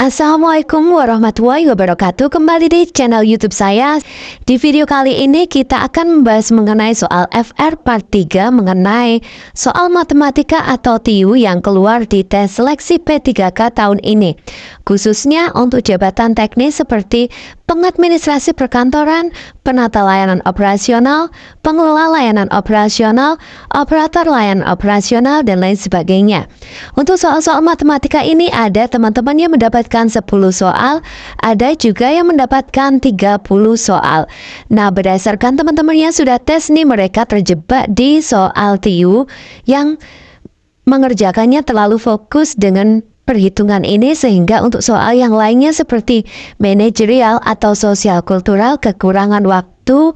Assalamualaikum warahmatullahi wabarakatuh. Kembali di channel YouTube saya. Di video kali ini kita akan membahas mengenai soal FR Part 3 mengenai soal matematika atau TIU yang keluar di tes seleksi P3K tahun ini. Khususnya untuk jabatan teknis seperti pengadministrasi perkantoran, penata layanan operasional, pengelola layanan operasional, operator layanan operasional, dan lain sebagainya. Untuk soal-soal matematika ini ada teman-teman yang mendapatkan 10 soal, ada juga yang mendapatkan 30 soal. Nah, berdasarkan teman-teman yang sudah tes nih, mereka terjebak di soal TIU yang mengerjakannya terlalu fokus dengan perhitungan ini, sehingga untuk soal yang lainnya seperti manajerial atau sosial kultural kekurangan waktu,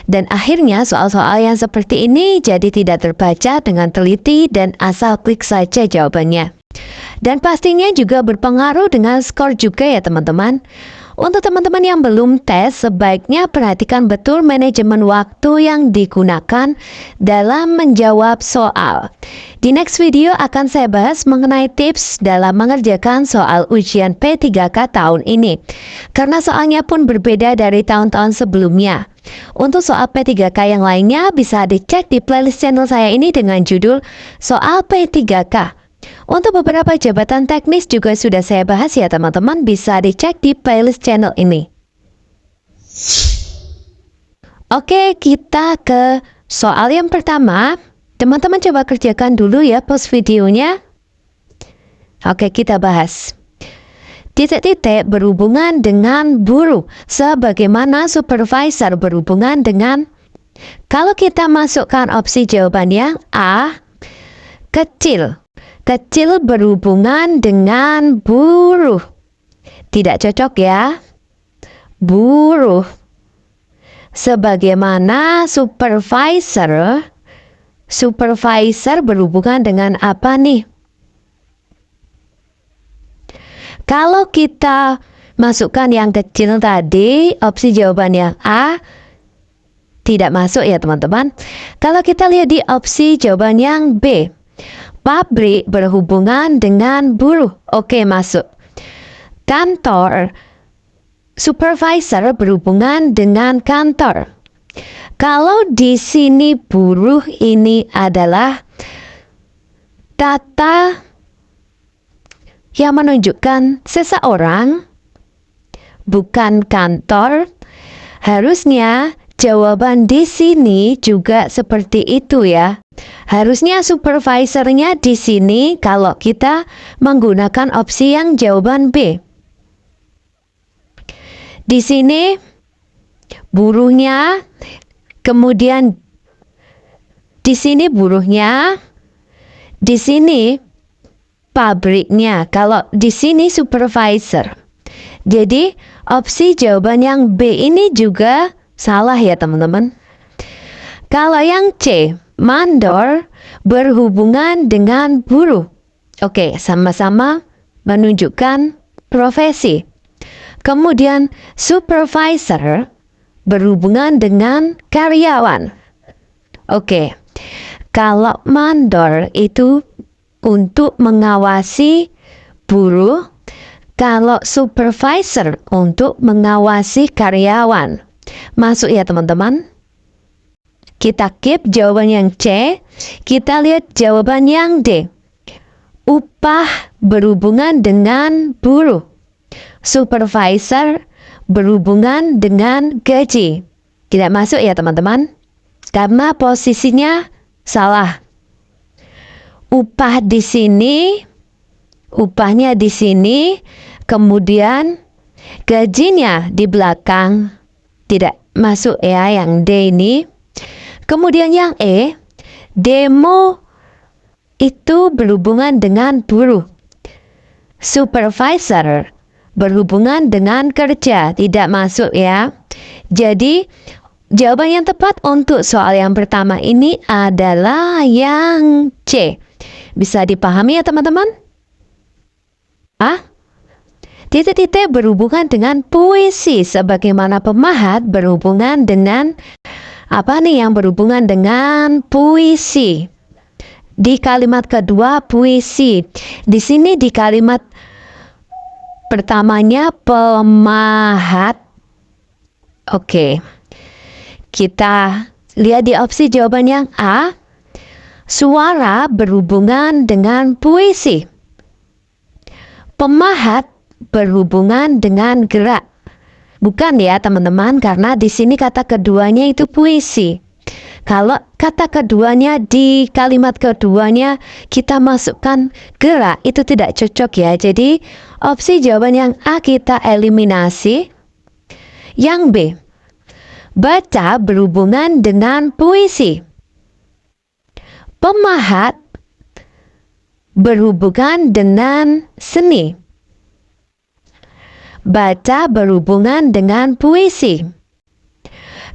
dan akhirnya soal-soal yang seperti ini jadi tidak terbaca dengan teliti dan asal klik saja jawabannya. Dan pastinya juga berpengaruh dengan skor juga ya teman-teman. Untuk teman-teman yang belum tes, sebaiknya perhatikan betul manajemen waktu yang digunakan dalam menjawab soal. Di next video akan saya bahas mengenai tips dalam mengerjakan soal ujian P3K tahun ini. Karena soalnya pun berbeda dari tahun-tahun sebelumnya. Untuk soal P3K yang lainnya bisa dicek di playlist channel saya ini dengan judul Soal P3K. Untuk beberapa jabatan teknis juga sudah saya bahas ya teman-teman, bisa dicek di playlist channel ini. Oke, kita ke soal yang pertama. Teman-teman coba kerjakan dulu ya pause videonya. Oke, kita bahas. Titik-titik berhubungan dengan buruh, sebagaimana supervisor berhubungan dengan. Kalau kita masukkan opsi jawabannya A, kecil. Kecil berhubungan dengan buruh. Tidak cocok ya. Buruh. Sebagaimana supervisor. Supervisor berhubungan dengan apa nih? Kalau kita masukkan yang kecil tadi, opsi jawabannya A, tidak masuk ya teman-teman. Kalau kita lihat di opsi jawaban yang B, pabrik berhubungan dengan buruh. Oke, masuk. Kantor, supervisor berhubungan dengan kantor. Kalau di sini buruh ini adalah data yang menunjukkan seseorang, bukan kantor, harusnya jawaban di sini juga seperti itu ya. Harusnya supervisornya di sini kalau kita menggunakan opsi yang jawaban B. Di sini buruhnya, kemudian di sini buruhnya, di sini pabriknya. Kalau di sini supervisor. Jadi opsi jawaban yang B ini juga salah ya teman-teman. Kalau yang C, mandor berhubungan dengan buruh. Oke, sama-sama menunjukkan profesi. Kemudian supervisor berhubungan dengan karyawan. Oke, kalau mandor itu untuk mengawasi buruh, kalau supervisor untuk mengawasi karyawan. Masuk ya teman-teman. Kita keep jawaban yang C. Kita lihat jawaban yang D. Upah berhubungan dengan buruh. Supervisor berhubungan dengan gaji. Tidak masuk ya teman-teman. Karena posisinya salah. Upah di sini, upahnya di sini, kemudian gajinya di belakang. Tidak masuk ya yang D ini. Kemudian yang E, demo itu berhubungan dengan buruh. Supervisor berhubungan dengan kerja. Tidak masuk ya. Jadi jawaban yang tepat untuk soal yang pertama ini adalah yang C. Bisa dipahami ya teman-teman? A, titik-titik berhubungan dengan puisi, sebagaimana pemahat berhubungan dengan apa nih yang berhubungan dengan puisi? Di kalimat kedua puisi. Di sini di kalimat Pertamanya pemahat. Oke. Kita lihat di opsi jawaban yang A. Suara berhubungan dengan puisi. Pemahat berhubungan dengan gerak. Bukan ya teman-teman, karena di sini kata keduanya itu puisi. Kalau kata keduanya di kalimat keduanya kita masukkan gerak, itu tidak cocok ya. Jadi opsi jawaban yang A kita eliminasi. Yang B, baca berhubungan dengan puisi. Pemahat berhubungan dengan seni. Baca berhubungan dengan puisi.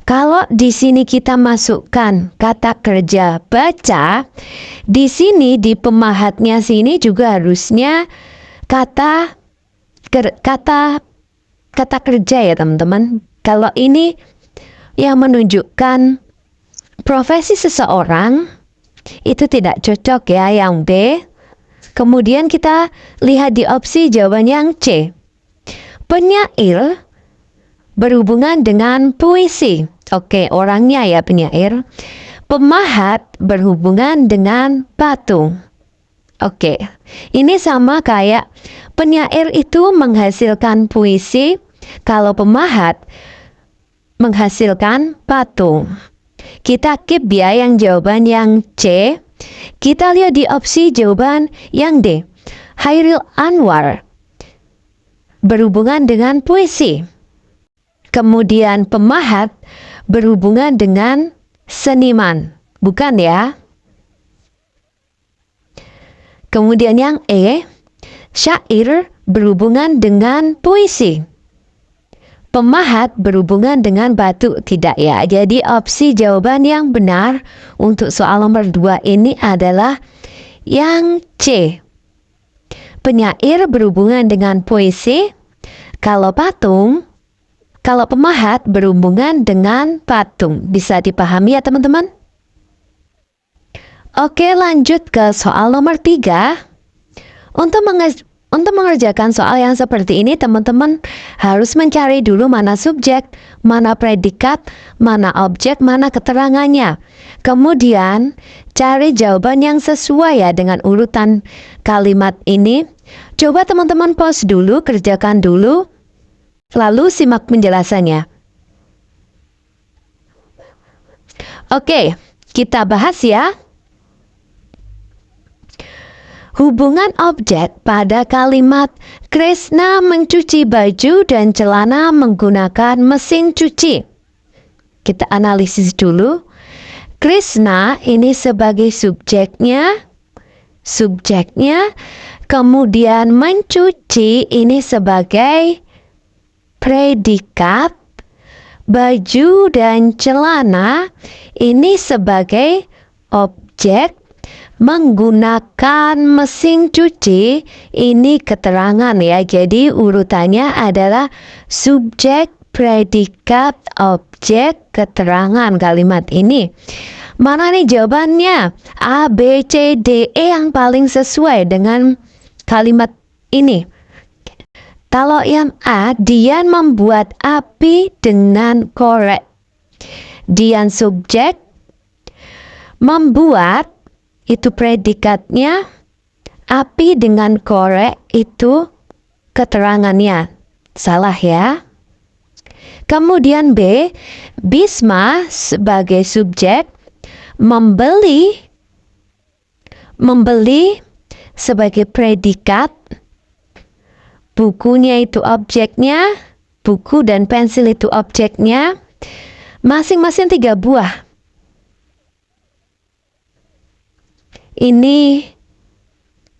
Kalau di sini kita masukkan kata kerja baca, di sini di pemahatnya sini juga harusnya kata kerja ya teman-teman. Kalau ini yang menunjukkan profesi seseorang, itu tidak cocok ya yang B. Kemudian kita lihat di opsi jawaban yang C. Penyair berhubungan dengan puisi. Oke, orangnya ya penyair. Pemahat berhubungan dengan patung. Oke, ini sama kayak penyair itu menghasilkan puisi, kalau pemahat menghasilkan patung. Kita keep ya yang jawaban yang C. Kita lihat di opsi jawaban yang D. Hairil Anwar berhubungan dengan puisi. Kemudian pemahat berhubungan dengan seniman. Bukan ya? Kemudian yang E. Syair berhubungan dengan puisi. Pemahat berhubungan dengan batu. Tidak ya. Jadi opsi jawaban yang benar untuk soal nomor 2 ini adalah yang C. Penyair berhubungan dengan puisi. Kalau pemahat berhubungan dengan patung. Bisa dipahami ya teman-teman? Oke, lanjut ke soal nomor 3. Untuk mengerjakan soal yang seperti ini, teman-teman harus mencari dulu mana subjek, mana predikat, mana objek, mana keterangannya. Kemudian, cari jawaban yang sesuai ya dengan urutan kalimat ini. Coba teman-teman pause dulu, kerjakan dulu, lalu simak penjelasannya. Oke, kita bahas ya. Hubungan objek pada kalimat Krishna mencuci baju dan celana menggunakan mesin cuci. Kita analisis dulu. Krishna ini sebagai subjeknya, kemudian mencuci ini sebagai predikat, baju dan celana ini sebagai objek, menggunakan mesin cuci ini keterangan ya. Jadi urutannya adalah subjek, predikat, objek, keterangan kalimat ini. Mana nih jawabannya? A, B, C, D, E yang paling sesuai dengan kalimat ini. Kalau yang A, Dian membuat api dengan korek. Dian subjek, membuat itu predikatnya, api dengan korek itu keterangannya. Salah ya. Kemudian B, Bisma sebagai subjek, membeli sebagai predikat, bukunya itu objeknya, buku dan pensil itu objeknya, masing-masing 3 buah. Ini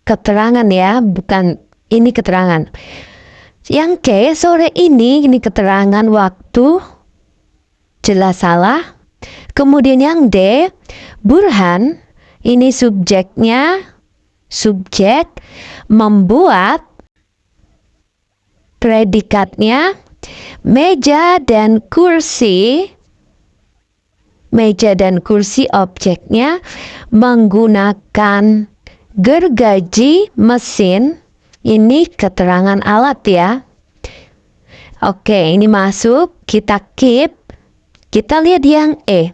keterangan ya, bukan ini keterangan. Yang K, sore ini keterangan waktu, jelas salah. Kemudian yang D, Burhan, ini subjeknya, subjek, membuat, predikatnya, meja dan kursi objeknya, menggunakan gergaji mesin Ini keterangan alat ya. Oke, ini masuk, kita keep. Kita lihat yang E.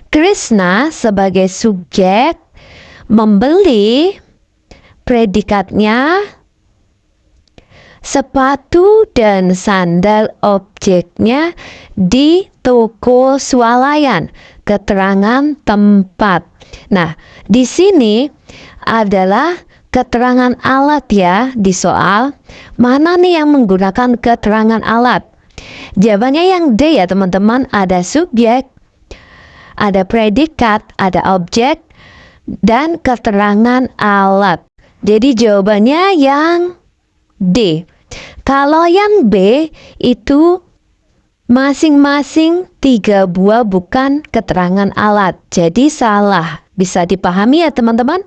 Krishna sebagai subjek membeli predikatnya sepatu dan sandal objeknya di toko swalayan. Keterangan tempat. Nah, di sini adalah keterangan alat ya di soal. Mana nih yang menggunakan keterangan alat? Jawabannya yang D ya teman-teman. Ada subjek, ada predikat, ada objek, dan keterangan alat. Jadi jawabannya yang D. Kalau yang B itu masing-masing 3 buah bukan keterangan alat. Jadi salah. Bisa dipahami ya teman-teman?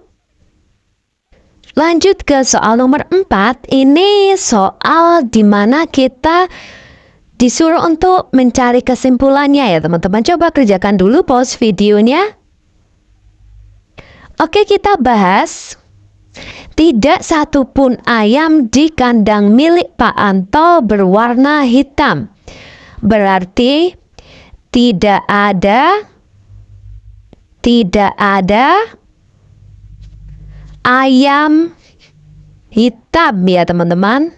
Lanjut ke soal nomor 4. Ini soal di mana kita disuruh untuk mencari kesimpulannya ya teman-teman. Coba kerjakan dulu pause videonya. Oke, kita bahas. Tidak satupun ayam di kandang milik Pak Anto berwarna hitam. Berarti tidak ada ayam hitam ya teman-teman.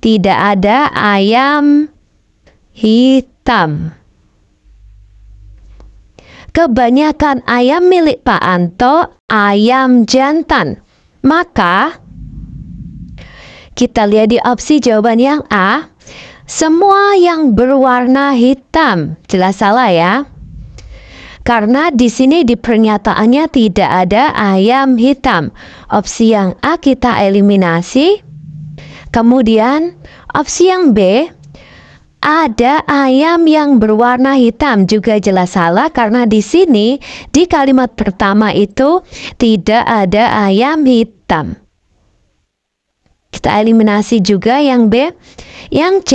Tidak ada ayam hitam. Kebanyakan ayam milik Pak Anto ayam jantan. Maka kita lihat di opsi jawaban yang A. Semua yang berwarna hitam. Jelas salah ya. Karena di sini di pernyataannya tidak ada ayam hitam. Opsi yang A kita eliminasi. Kemudian opsi yang B, ada ayam yang berwarna hitam, juga jelas salah karena di sini di kalimat pertama itu tidak ada ayam hitam. Kita eliminasi juga yang B. Yang C,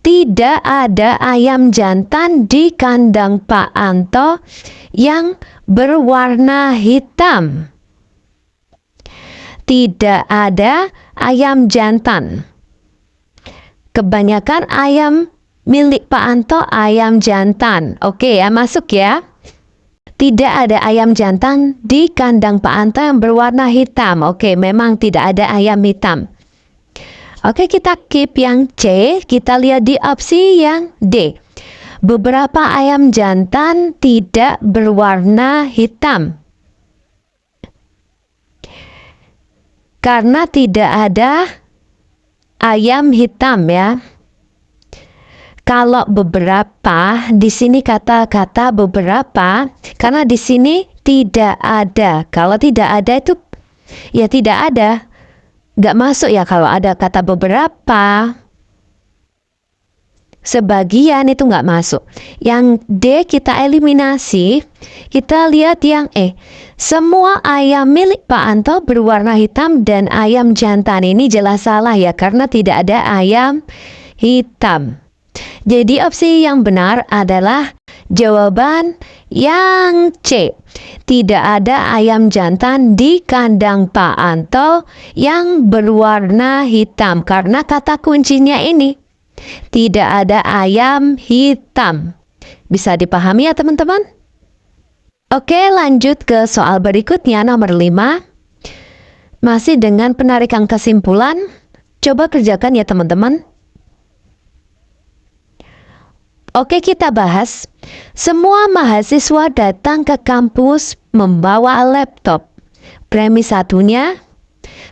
tidak ada ayam jantan di kandang Pak Anto yang berwarna hitam. Tidak ada ayam jantan. Kebanyakan ayam milik Pak Anto ayam jantan. Oke ya, masuk ya. Tidak ada ayam jantan di kandang Pak Anto yang berwarna hitam. Oke, memang tidak ada ayam hitam. Oke, kita keep yang C. Kita lihat di opsi yang D. Beberapa ayam jantan tidak berwarna hitam. Karena tidak ada ayam hitam ya. Kalau beberapa, di sini kata-kata beberapa, karena di sini tidak ada. Kalau tidak ada itu, ya tidak ada. Nggak masuk ya kalau ada kata beberapa. Sebagian itu nggak masuk. Yang D kita eliminasi. Kita lihat yang E. Semua ayam milik Pak Anto berwarna hitam dan ayam jantan. Ini jelas salah ya karena tidak ada ayam hitam. Jadi opsi yang benar adalah jawaban yang C. Tidak ada ayam jantan di kandang Pak Anto yang berwarna hitam. Karena kata kuncinya ini. Tidak ada ayam hitam. Bisa dipahami ya teman-teman? Oke, lanjut ke soal berikutnya nomor 5. Masih dengan penarikan kesimpulan. Coba kerjakan ya teman-teman. Oke, kita bahas. Semua mahasiswa datang ke kampus membawa laptop. Premis satunya.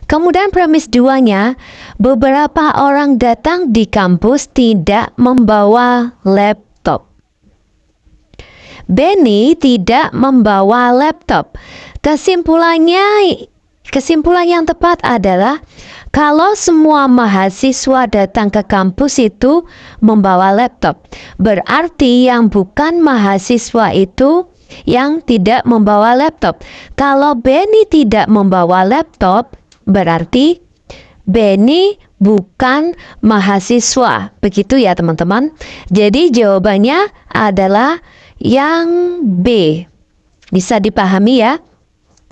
Kemudian premis duanya, beberapa orang datang di kampus tidak membawa laptop. Benny tidak membawa laptop. Kesimpulan yang tepat adalah kalau semua mahasiswa datang ke kampus itu membawa laptop. Berarti yang bukan mahasiswa itu yang tidak membawa laptop. Kalau Benny tidak membawa laptop, berarti Benny bukan mahasiswa. Begitu ya teman-teman. Jadi jawabannya adalah yang B. Bisa dipahami ya?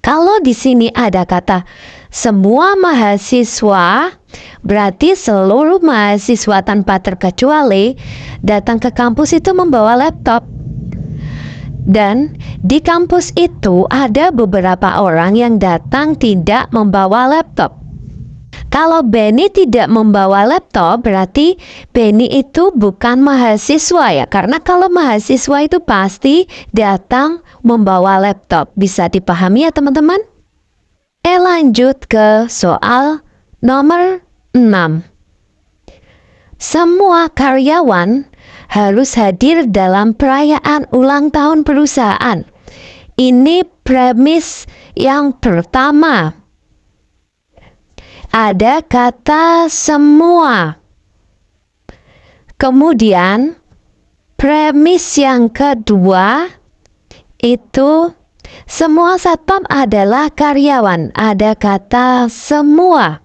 Kalau di sini ada kata semua mahasiswa, berarti seluruh mahasiswa tanpa terkecuali datang ke kampus itu membawa laptop. Dan di kampus itu ada beberapa orang yang datang tidak membawa laptop. Kalau Benny tidak membawa laptop, berarti Benny itu bukan mahasiswa ya. Karena kalau mahasiswa itu pasti datang membawa laptop. Bisa dipahami ya teman-teman? Lanjut ke soal nomor 6. Semua karyawan harus hadir dalam perayaan ulang tahun perusahaan. Ini premis yang pertama. Ada kata semua. Kemudian premis yang kedua itu semua satpam adalah karyawan. Ada kata semua.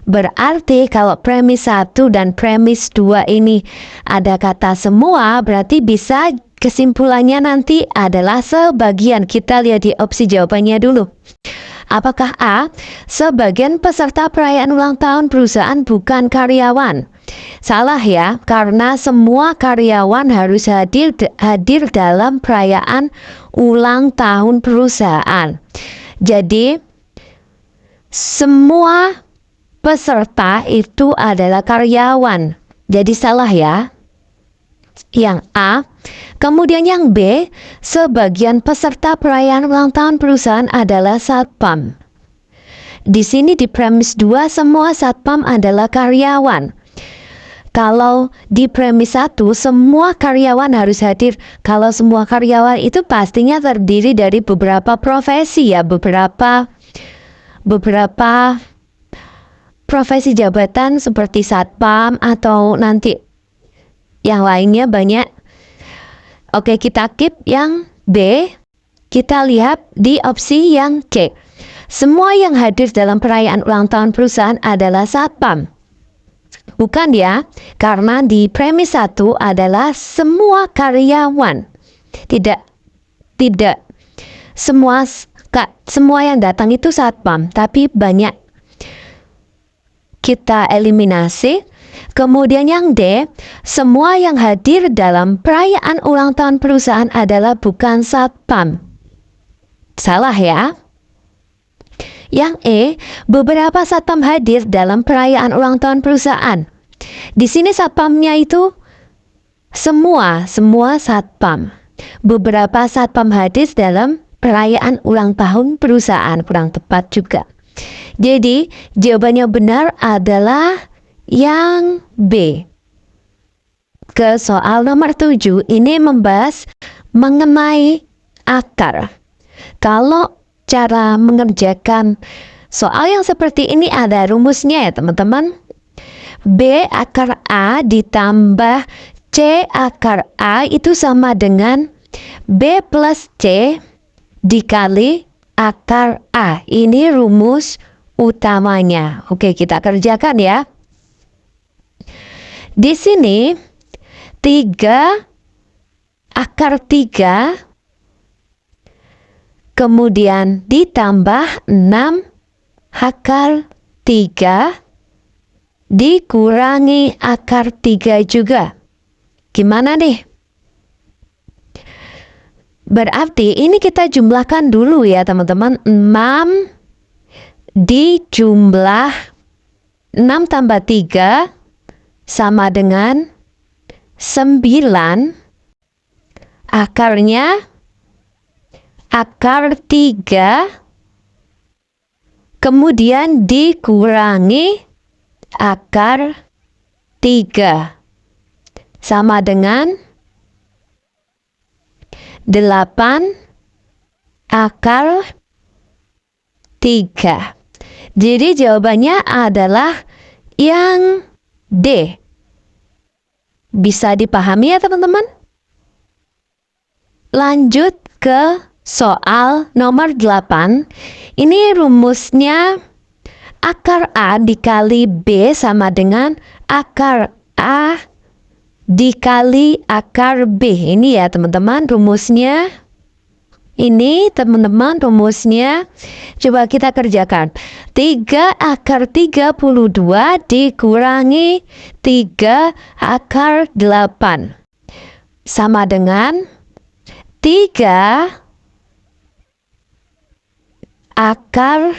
Berarti kalau premis 1 dan premis 2 ini ada kata semua, berarti bisa kesimpulannya nanti adalah sebagian. Kita lihat di opsi jawabannya dulu. Apakah A? Sebagian peserta perayaan ulang tahun perusahaan bukan karyawan. Salah ya, karena semua karyawan harus hadir dalam perayaan ulang tahun perusahaan. Jadi, semua peserta itu adalah karyawan. Jadi salah ya. Yang A. Kemudian yang B. Sebagian peserta perayaan ulang tahun perusahaan adalah satpam. Di sini di premis 2 semua satpam adalah karyawan. Kalau di premis 1 semua karyawan harus hadir. Kalau semua karyawan itu pastinya terdiri dari beberapa profesi ya. Beberapa profesi jabatan seperti satpam atau nanti yang lainnya banyak. Oke, kita keep yang B. Kita lihat di opsi yang C. Semua yang hadir dalam perayaan ulang tahun perusahaan adalah satpam. Bukan ya, karena di premis 1 adalah semua karyawan. Tidak semua yang datang itu satpam, tapi banyak. Kita eliminasi. Kemudian yang D, semua yang hadir dalam perayaan ulang tahun perusahaan adalah bukan satpam. Salah ya. Yang E, beberapa satpam hadir dalam perayaan ulang tahun perusahaan. Di sini satpamnya itu semua satpam. Beberapa satpam hadir dalam perayaan ulang tahun perusahaan, kurang tepat juga. Jadi, jawabannya benar adalah yang B. Ke soal nomor 7, ini membahas mengenai akar. Kalau cara mengerjakan soal yang seperti ini ada rumusnya ya teman-teman. B akar A ditambah C akar A itu sama dengan B plus C dikali akar A. Ini rumus utamanya. Oke, kita kerjakan ya. Di sini 3 akar 3 kemudian ditambah 6 akar 3 dikurangi akar 3 juga. Gimana nih? Berarti ini kita jumlahkan dulu ya teman-teman. 6 dijumlah 6 tambah 3 sama dengan 9. Akarnya akar 3 kemudian dikurangi akar 3 sama dengan 8 akar 3. Jadi jawabannya adalah yang D. Bisa dipahami ya teman-teman? Lanjut ke soal nomor 8. Ini rumusnya akar A dikali B sama dengan akar A dikali akar B. Ini ya teman-teman rumusnya. Ini teman-teman rumusnya. Coba kita kerjakan. 3 akar 32 dikurangi 3 akar 8. Sama dengan 3 akar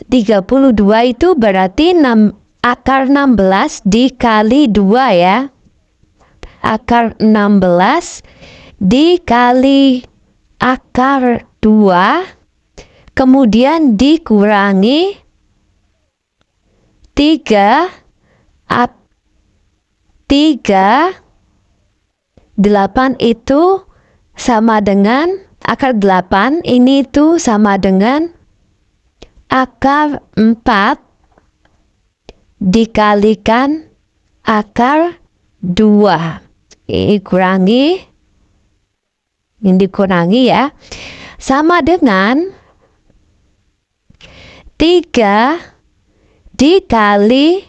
32 itu berarti akar 16 dikali 2 ya. Akar 16 dikali akar 2, kemudian dikurangi 3 8 itu sama dengan akar 8, ini itu sama dengan akar 4 dikalikan akar 2. Ini dikurangi ya, sama dengan 3 dikali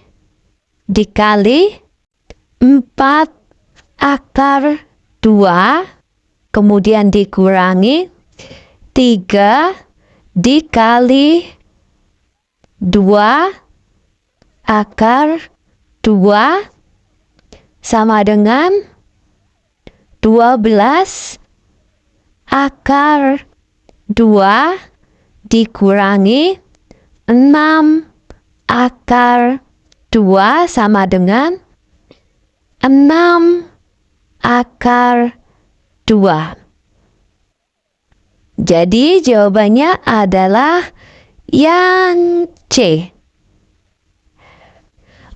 4 akar 2, kemudian dikurangi 3 dikali 2 akar 2 sama dengan 12 akar 2 dikurangi 6 akar 2 sama dengan 6 akar 2. Jadi jawabannya adalah yang C.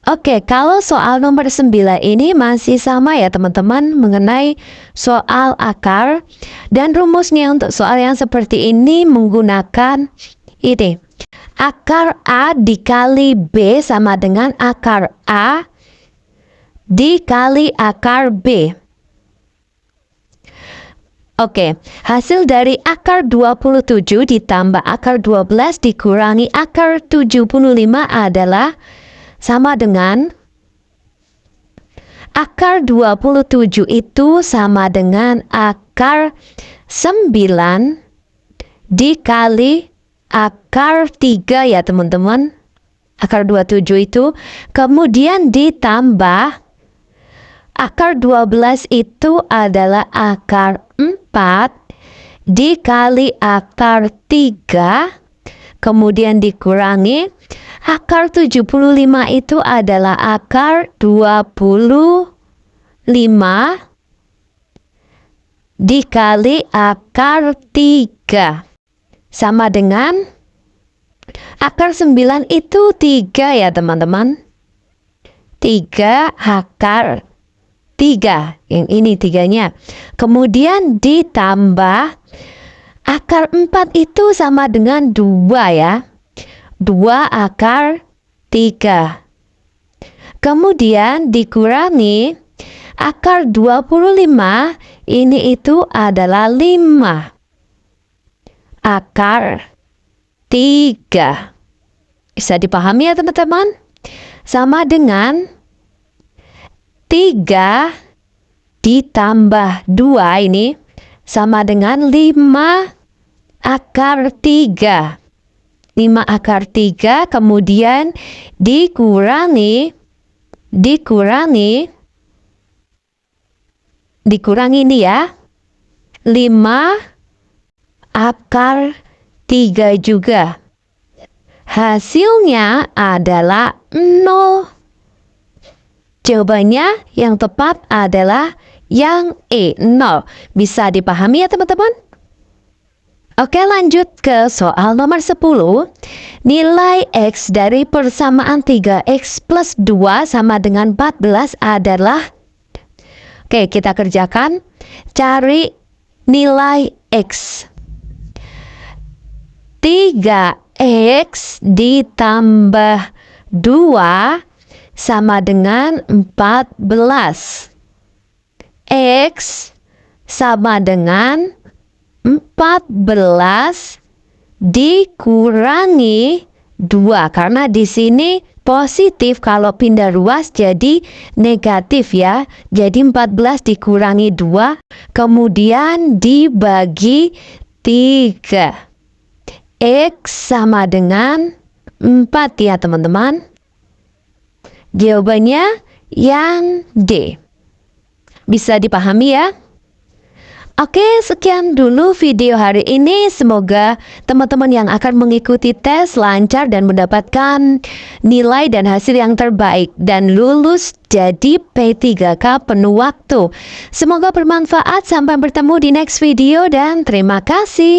Oke, kalau soal nomor 9 ini masih sama ya teman-teman mengenai soal akar, dan rumusnya untuk soal yang seperti ini menggunakan ini. Akar A dikali B sama dengan akar A dikali akar B. Oke, hasil dari akar 27 ditambah akar 12 dikurangi akar 75 adalah sama dengan akar 27 itu sama dengan akar 9 dikali akar 3 ya teman-teman. Akar 27 itu kemudian ditambah akar 12 itu adalah akar 4 dikali akar 3, kemudian dikurangi akar 75 itu adalah akar 25 dikali akar 3 sama dengan akar 9 itu 3 ya teman-teman. 3 akar 3, yang ini 3-nya. Kemudian ditambah akar 4 itu sama dengan 2 ya. 2 akar 3. Kemudian dikurangi akar 25, ini itu adalah 5 akar 3. Bisa dipahami ya teman-teman? Sama dengan 3 ditambah 2 ini sama dengan 5 akar 3. 5 akar 3 kemudian dikurangi ini ya, 5 akar 3 juga. Hasilnya adalah 0. Jawabannya yang tepat adalah yang E, 0. Bisa dipahami ya teman-teman? Oke, lanjut ke soal nomor 10. Nilai X dari persamaan 3X plus 2 sama dengan 14 adalah... Oke, kita kerjakan. Cari nilai X. 3X ditambah 2 sama dengan 14. X sama dengan 14 dikurangi 2, karena di sini positif, kalau pindah ruas jadi negatif ya. Jadi 14 dikurangi 2, kemudian dibagi 3. X sama dengan 4 ya teman-teman. Jawabannya yang D. Bisa dipahami ya? Oke, sekian dulu video hari ini. Semoga teman-teman yang akan mengikuti tes lancar dan mendapatkan nilai dan hasil yang terbaik dan lulus jadi P3K penuh waktu. Semoga bermanfaat. Sampai bertemu di next video dan terima kasih.